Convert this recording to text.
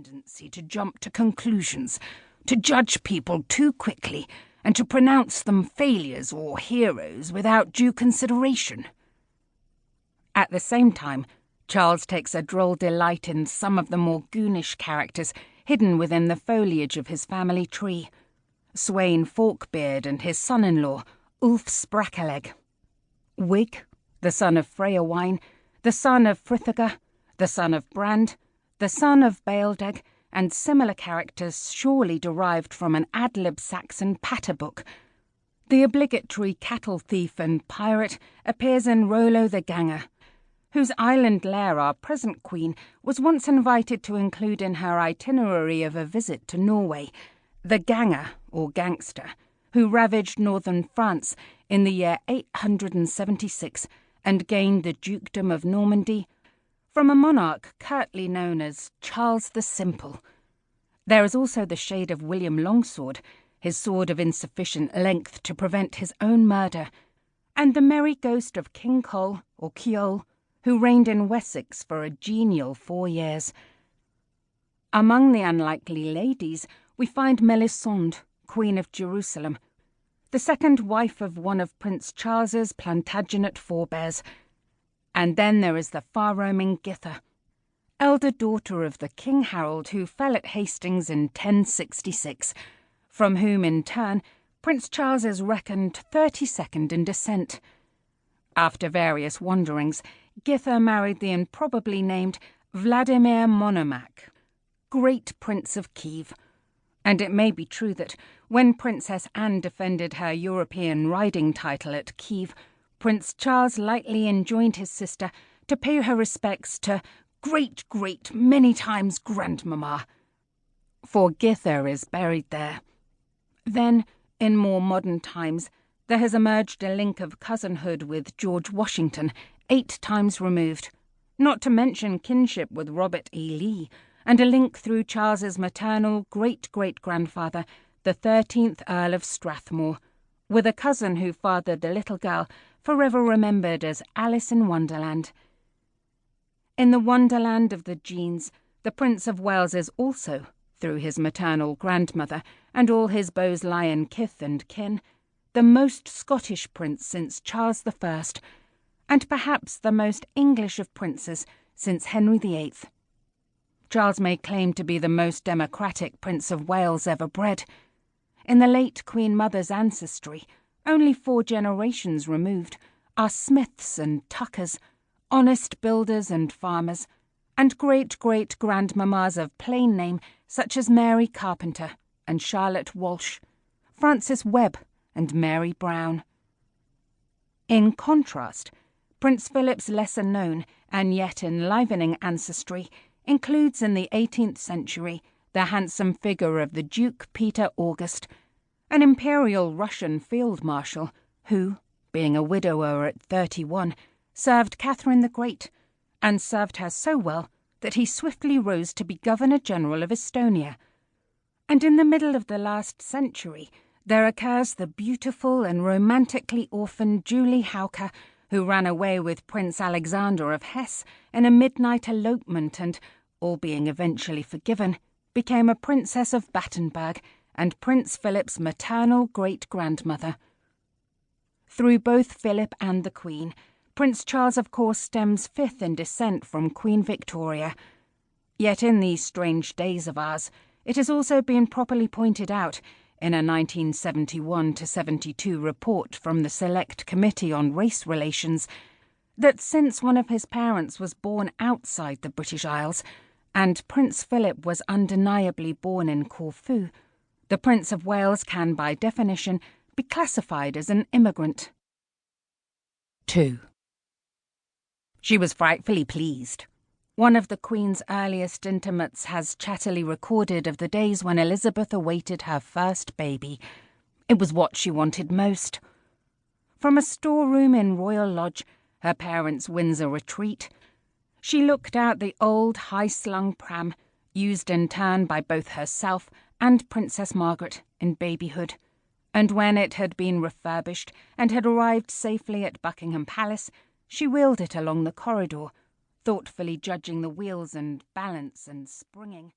tendency to jump to conclusions, to judge people too quickly, and to pronounce them failures or heroes without due consideration. At the same time, Charles takes a droll delight in some of the more goonish characters hidden within the foliage of his family tree. Sweyn Forkbeard and his son-in-law, Ulf Sprakeleg. Wig, the son of Freyawain, the son of Frithega, the son of Brand, the son of Baeldeg, and similar characters surely derived from an ad-lib Saxon patter-book. The obligatory cattle thief and pirate appears in Rollo the Ganger, whose island lair our present queen was once invited to include in her itinerary of a visit to Norway, the Ganger, or gangster, who ravaged northern France in the year 876 and gained the dukedom of Normandy from a monarch curtly known as Charles the Simple. There is also the shade of William Longsword, his sword of insufficient length to prevent his own murder, and the merry ghost of King Cole, or Ciol, who reigned in Wessex for a genial 4 years. Among the unlikely ladies, we find Melisande, Queen of Jerusalem, the second wife of one of Prince Charles's Plantagenet forebears. And then there is the far-roaming Githa, elder daughter of the King Harold who fell at Hastings in 1066, from whom, in turn, Prince Charles is reckoned 32nd in descent. After various wanderings, Githa married the improbably named Vladimir Monomac, Great Prince of Kiev, and it may be true that when Princess Anne defended her European riding title at Kiev, Prince Charles lightly enjoined his sister to pay her respects to great, many times grandmamma, for Githa is buried there. Then, in more modern times, there has emerged a link of cousinhood with George Washington, 8 times removed, not to mention kinship with Robert E. Lee, and a link through Charles's maternal great-great-grandfather, the 13th Earl of Strathmore, with a cousin who fathered the little girl forever remembered as Alice in Wonderland. In the Wonderland of the genes, the Prince of Wales is also, through his maternal grandmother and all his Bowes-Lyon kith and kin, the most Scottish prince since Charles I, and perhaps the most English of princes since Henry VIII. Charles may claim to be the most democratic Prince of Wales ever bred. In the late Queen Mother's ancestry, only 4 generations removed, are Smiths and Tuckers, honest builders and farmers, and great-great-grandmamas of plain name such as Mary Carpenter and Charlotte Walsh, Frances Webb and Mary Brown. In contrast, Prince Philip's lesser-known and yet enlivening ancestry includes in the 18th century the handsome figure of the Duke Peter August, an imperial Russian field marshal who, being a widower at 31, served Catherine the Great, and served her so well that he swiftly rose to be Governor-General of Estonia. And in the middle of the last century, there occurs the beautiful and romantically orphaned Julie Hauke, who ran away with Prince Alexander of Hesse in a midnight elopement and, all being eventually forgiven, became a Princess of Battenberg and Prince Philip's maternal great-grandmother. Through both Philip and the Queen, Prince Charles of course stems 5th in descent from Queen Victoria. Yet in these strange days of ours, it has also been properly pointed out in a 1971-72 report from the Select Committee on Race Relations that since one of his parents was born outside the British Isles, and Prince Philip was undeniably born in Corfu, the Prince of Wales can, by definition, be classified as an immigrant. 2. She was frightfully pleased. One of the Queen's earliest intimates has chattily recorded of the days when Elizabeth awaited her first baby. It was what she wanted most. From a storeroom in Royal Lodge, her parents' Windsor retreat, she looked out the old high-slung pram, used in turn by both herself and Princess Margaret in babyhood, and when it had been refurbished and had arrived safely at Buckingham Palace, she wheeled it along the corridor, thoughtfully judging the wheels and balance and springing.